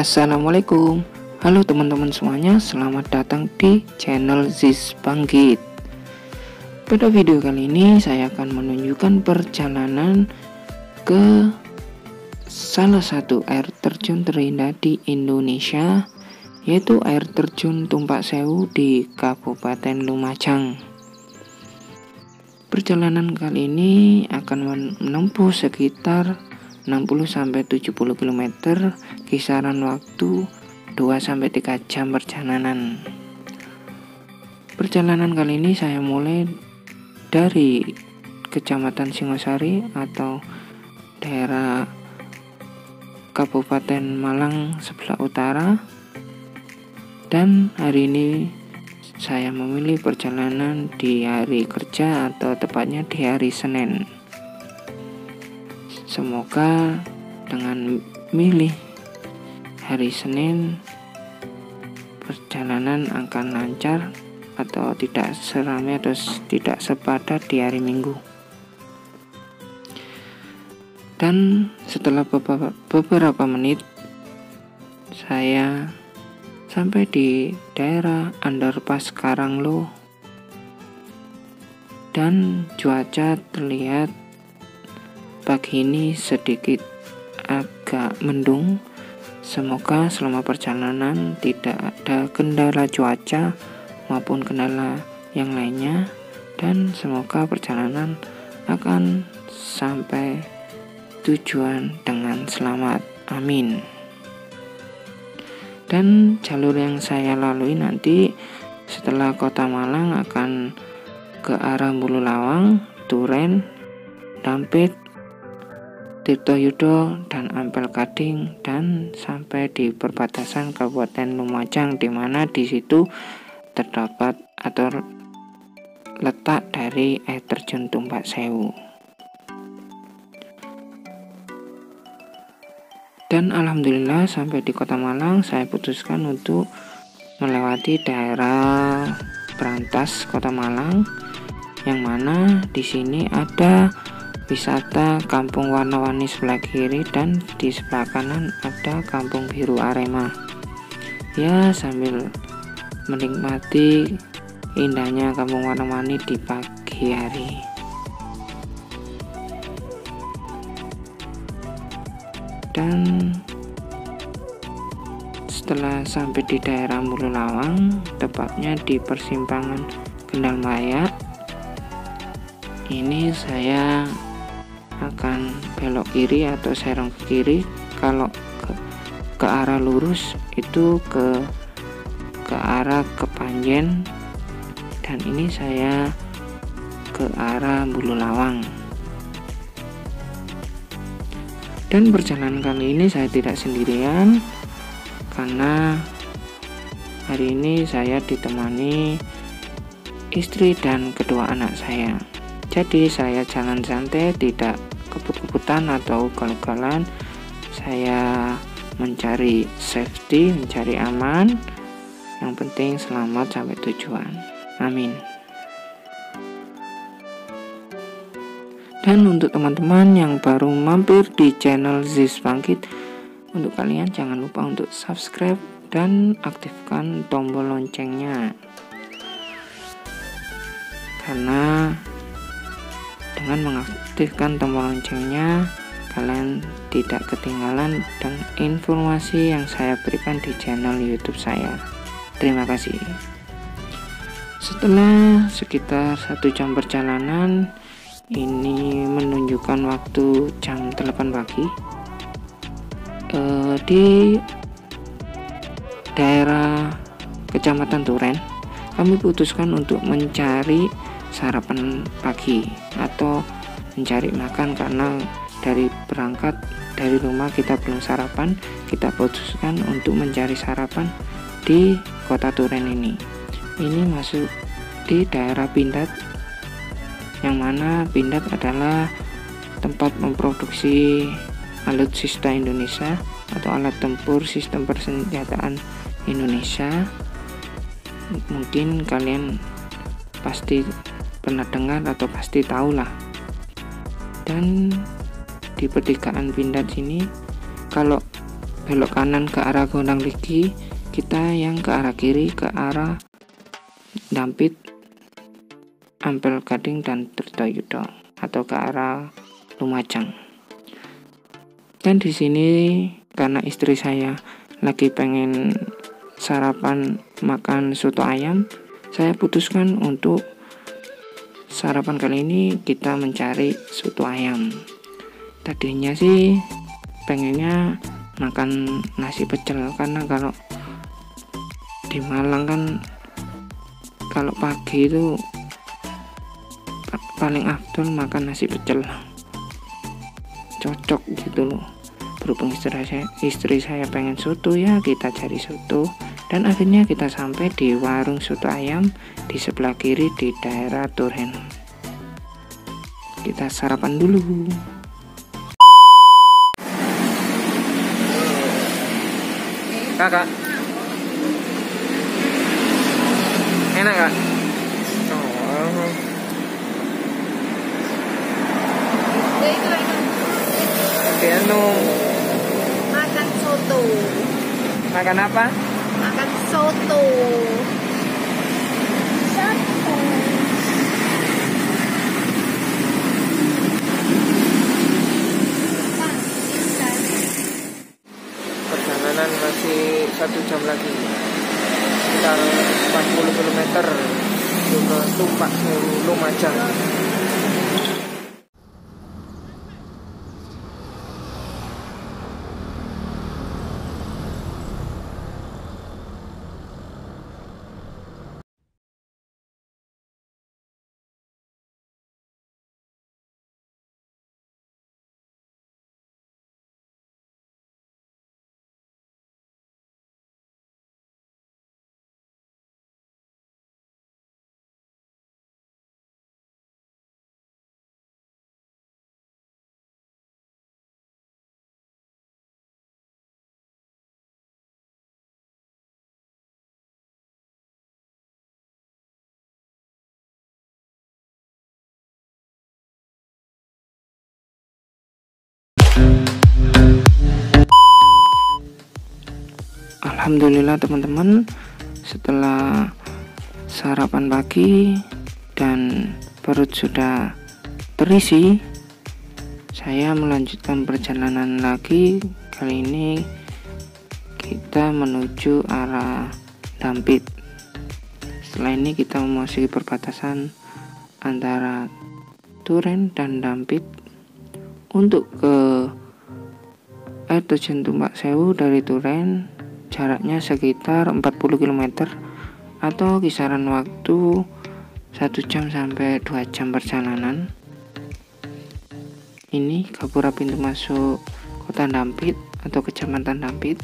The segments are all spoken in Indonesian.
Assalamualaikum. Halo teman-teman semuanya, selamat datang di channel Ziz Bangkit. Pada video kali ini saya akan menunjukkan perjalanan ke salah satu air terjun terindah di Indonesia, yaitu air terjun Tumpak Sewu di Kabupaten Lumajang. Perjalanan kali ini akan menempuh sekitar 60-70 km, kisaran waktu 2-3 jam perjalanan. Perjalanan kali ini saya mulai dari Kecamatan Singosari atau daerah Kabupaten Malang sebelah utara, dan hari ini saya memilih perjalanan di hari kerja atau tepatnya di hari Senin. Semoga dengan milih hari Senin perjalanan akan lancar atau tidak seramai atau tidak sepadat di hari Minggu. Dan setelah beberapa menit saya sampai di daerah Underpass Karanglo dan cuaca terlihat pagi ini sedikit agak mendung. Semoga selama perjalanan tidak ada kendala cuaca maupun kendala yang lainnya, dan semoga perjalanan akan sampai tujuan dengan selamat. Amin. Dan jalur yang saya lalui nanti setelah Kota Malang akan ke arah Bululawang, Duren, Dampit, Tirtoyudo, dan Ampel Gading, dan sampai di perbatasan Kabupaten Lumajang, di mana di situ terdapat atau letak dari air terjun Tumpak Sewu. Dan alhamdulillah sampai di Kota Malang saya putuskan untuk melewati daerah Brantas Kota Malang, yang mana di sini ada wisata Kampung Warna-Warni sebelah kiri dan di sebelah kanan ada Kampung Biru Arema. Ya, sambil menikmati indahnya Kampung Warna-Warni di pagi hari. Dan setelah sampai di daerah Bululawang, tepatnya di persimpangan Kendal Maya, ini saya akan belok kiri atau serong ke kiri. Kalau ke arah lurus itu ke arah Kepanjen, dan ini saya ke arah Bululawang. Dan perjalanan kali ini saya tidak sendirian, karena hari ini saya ditemani istri dan kedua anak saya. Jadi saya jalan santai, tidak kebut-kebutan atau ugal-ugalan. Saya mencari safety, mencari aman. Yang penting selamat sampai tujuan. Amin. Dan untuk teman-teman yang baru mampir di channel Ziz Bangkit, untuk kalian jangan lupa untuk subscribe dan aktifkan tombol loncengnya, karena dengan mengaktifkan tombol loncengnya, kalian tidak ketinggalan dengan informasi yang saya berikan di channel YouTube saya. Terima kasih. Setelah sekitar 1 jam perjalanan, ini menunjukkan waktu jam 8 pagi. Di daerah Kecamatan Duren, kami putuskan untuk mencari sarapan pagi atau mencari makan, karena dari berangkat dari rumah kita belum sarapan. Kita putuskan untuk mencari sarapan di Kota Duren ini. Ini masuk di daerah Pindad, yang mana Pindad adalah tempat memproduksi alutsista Indonesia atau alat tempur sistem persenjataan Indonesia. Mungkin kalian pasti pernah dengar atau pasti tahu lah. Dan di pertigaan Pindad sini, kalau belok kanan ke arah Gondang Ligi, kita yang ke arah kiri ke arah Dampit, Ampel Gading dan Tirtoyudo atau ke arah Lumajang. Dan di sini karena istri saya lagi pengen sarapan makan soto ayam, saya putuskan untuk sarapan kali ini kita mencari soto ayam. Tadinya sih pengennya makan nasi pecel, karena kalau di Malang kan kalau pagi itu paling afdol makan nasi pecel, cocok gitu loh. Berhubung istri saya pengen soto, ya kita cari soto, dan akhirnya kita sampai di warung soto ayam di sebelah kiri di daerah Duren. Kita sarapan dulu. Kakak, enak gak? Oh. Makan soto. Makan apa? Makan soto. Soto. Perjalanan masih 1 jam lagi, sekitar 40 km ke Tumpak Sewu, Lumajang. Alhamdulillah teman-teman, setelah sarapan pagi dan perut sudah terisi, saya melanjutkan perjalanan lagi. Kali ini kita menuju arah Dampit. Setelah ini kita memasuki perbatasan antara Duren dan Dampit. Untuk ke air terjun Tumpak Sewu dari Duren jaraknya sekitar 40 km atau kisaran waktu 1 jam sampai 2 jam perjalanan. Ini gapura pintu masuk kota Dampit atau kecamatan Dampit.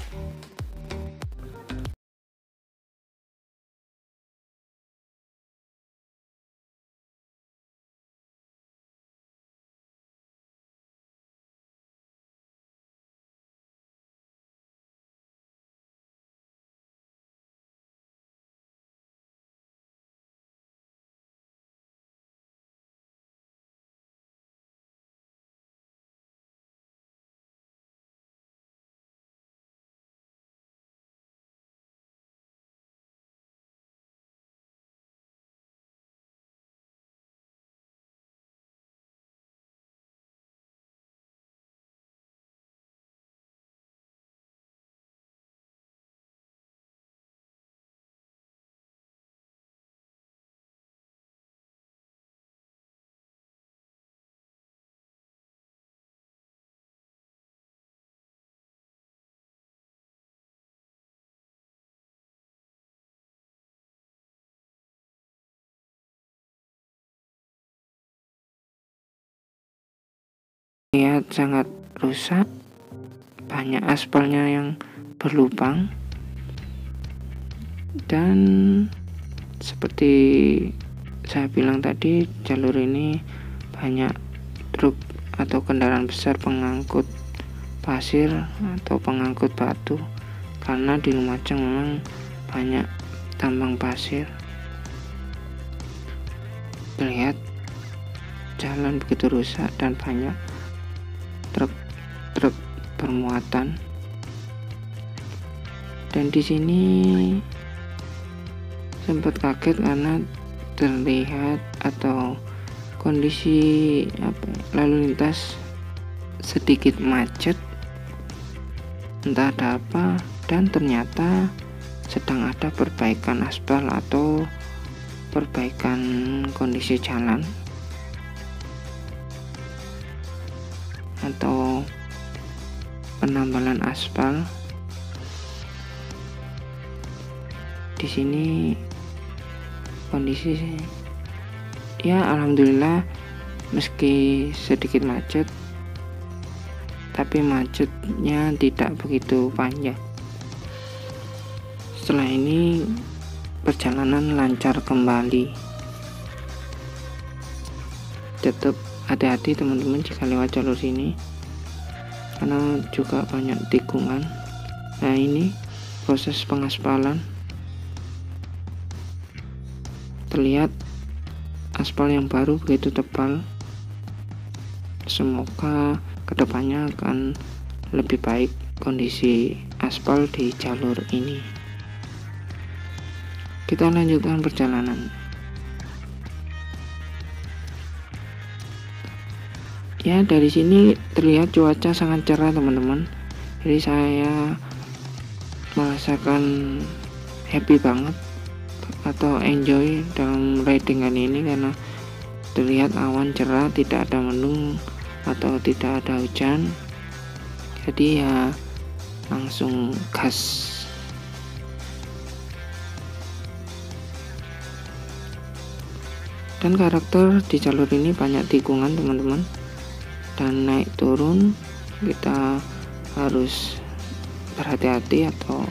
Lihat sangat rusak, banyak aspalnya yang berlubang, dan seperti saya bilang tadi, jalur ini banyak truk atau kendaraan besar pengangkut pasir atau pengangkut batu, karena di Lumajang memang banyak tambang pasir. Terlihat jalan begitu rusak dan banyak truk bermuatan. Dan di sini sempat kaget karena terlihat atau kondisi lalu lintas sedikit macet, entah ada apa, dan ternyata sedang ada perbaikan aspal atau perbaikan kondisi jalan atau penambalan aspal. Di sini kondisi ya alhamdulillah, meski sedikit macet tapi macetnya tidak begitu panjang. Setelah ini perjalanan lancar kembali. Tetap hati-hati teman-teman jika lewat jalur sini karena juga banyak tikungan. Nah, ini proses pengaspalan. Terlihat aspal yang baru begitu tebal. Semoga kedepannya akan lebih baik kondisi aspal di jalur ini. Kita lanjutkan perjalanan. Ya, dari sini terlihat cuaca sangat cerah teman-teman. Jadi saya merasakan happy banget atau enjoy dalam ridingan ini karena terlihat awan cerah, tidak ada mendung atau tidak ada hujan. Jadi ya langsung gas. Dan karakter di jalur ini banyak tikungan teman-teman, dan naik turun kita harus berhati-hati atau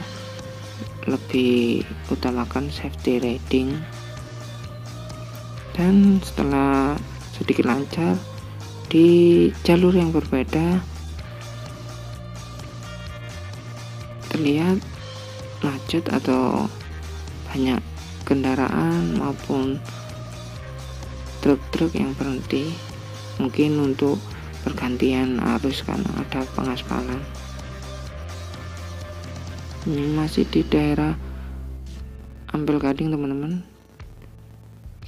lebih utamakan safety riding. Dan setelah sedikit lancar di jalur yang berbeda, terlihat macet atau banyak kendaraan maupun truk-truk yang berhenti, mungkin untuk pergantian arus karena ada pengaspalan. Ini masih di daerah Ampel Gading teman-teman.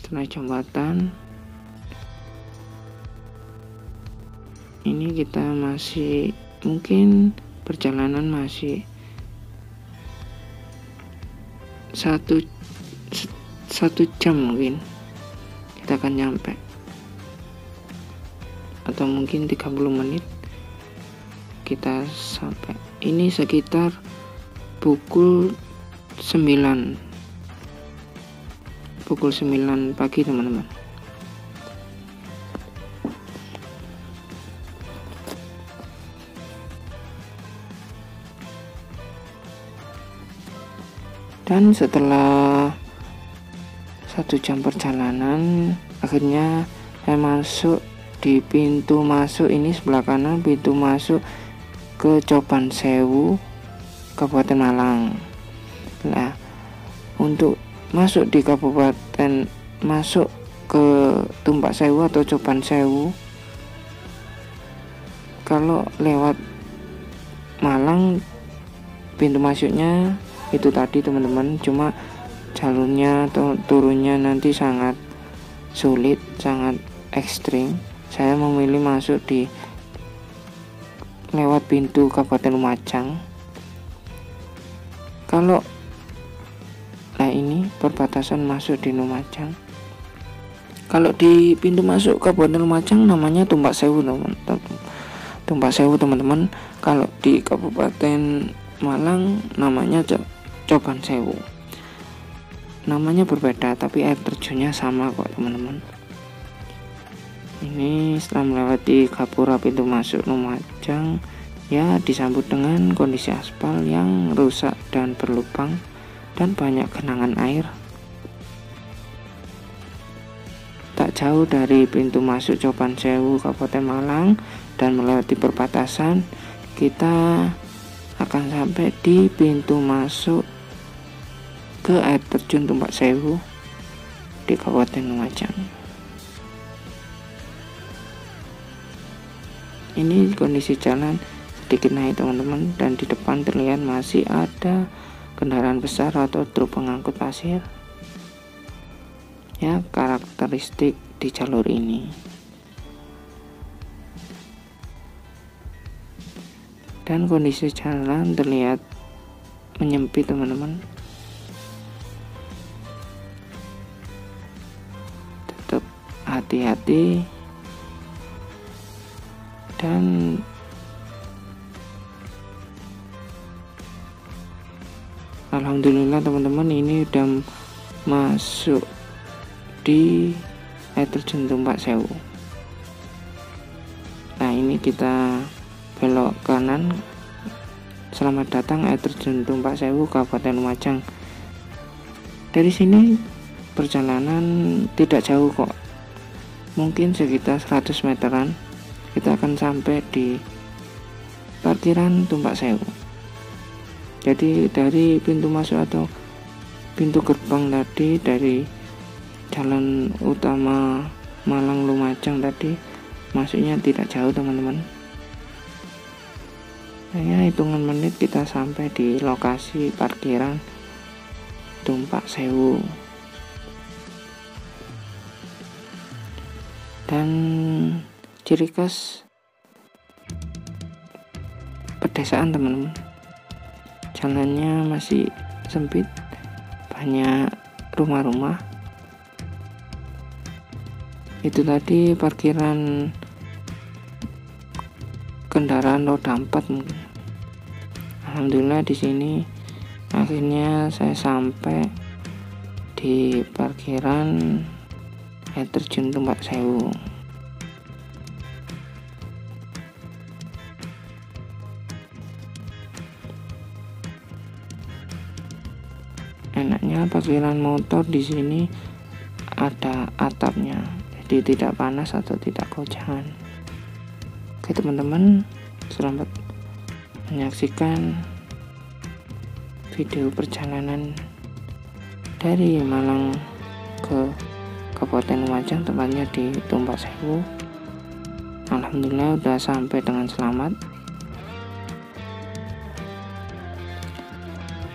Setelah jembatan ini kita masih mungkin perjalanan masih satu jam, mungkin kita akan nyampe, atau mungkin 30 menit kita sampai. Ini sekitar pukul 9 pagi teman-teman. Dan setelah 1 jam perjalanan, akhirnya saya masuk di pintu masuk ini sebelah kanan, pintu masuk ke Coban Sewu, Kabupaten Malang. Nah, untuk masuk di kabupaten, masuk ke Tumpak Sewu atau Coban Sewu, kalau lewat Malang pintu masuknya itu tadi teman-teman, cuma jalurnya atau turunnya nanti sangat sulit, sangat ekstrim. Saya memilih masuk di lewat pintu Kabupaten Lumajang. Kalau ini perbatasan masuk di Lumajang. Kalau di pintu masuk Kabupaten Lumajang namanya Tumpak Sewu teman-teman. Kalau di Kabupaten Malang namanya Coban Sewu. Namanya berbeda tapi air terjunnya sama kok teman-teman. Ini setelah melewati gapura pintu masuk Lumajang, ya disambut dengan kondisi aspal yang rusak dan berlubang dan banyak genangan air. Tak jauh dari pintu masuk Coban Sewu Kabupaten Malang dan melewati perbatasan, kita akan sampai di pintu masuk ke air terjun Tumpak Sewu di Kabupaten Lumajang. Ini kondisi jalan sedikit naik teman-teman, dan di depan terlihat masih ada kendaraan besar atau truk pengangkut pasir. Ya, karakteristik di jalur ini. Dan kondisi jalan terlihat menyempit, teman-teman. Tetap hati-hati, dan alhamdulillah teman-teman, ini udah masuk di air terjun Tumpak Sewu. Nah, ini kita belok kanan. Selamat datang air terjun Tumpak Sewu, Kabupaten Lumajang. Dari sini perjalanan tidak jauh kok, mungkin sekitar 100 meteran kita akan sampai di parkiran Tumpak Sewu. Jadi dari pintu masuk atau pintu gerbang tadi, dari jalan utama Malang Lumajang tadi, masuknya tidak jauh, teman-teman. Hanya hitungan menit kita sampai di lokasi parkiran Tumpak Sewu. Dan ciri khas pedesaan, teman-teman, jalannya masih sempit, banyak rumah-rumah. Itu tadi parkiran kendaraan roda 4 mungkin. Alhamdulillah di sini akhirnya saya sampai di parkiran air terjun Tumpak Sewu. Enaknya parkiran motor di sini ada atapnya, jadi tidak panas atau tidak gojangan. Oke teman-teman, selamat menyaksikan video perjalanan dari Malang ke Kabupaten Lumajang, tempatnya di Tumpak Sewu. Alhamdulillah udah sampai dengan selamat.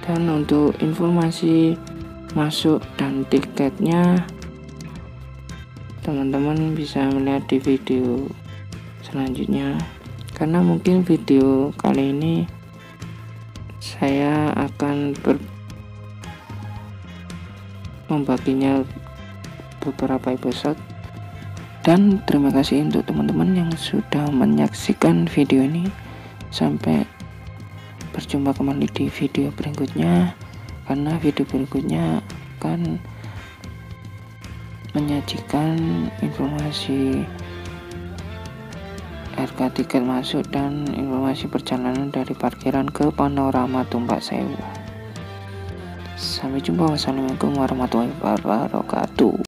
Dan untuk informasi masuk dan tiketnya, teman-teman bisa melihat di video selanjutnya, karena mungkin video kali ini saya akan membaginya beberapa episode. Dan terima kasih untuk teman-teman yang sudah menyaksikan video ini. Sampai berjumpa kembali di video berikutnya, karena video berikutnya akan menyajikan informasi harga tiket masuk dan informasi perjalanan dari parkiran ke panorama Tumpak Sewu. Sampai jumpa. Wassalamualaikum warahmatullahi wabarakatuh.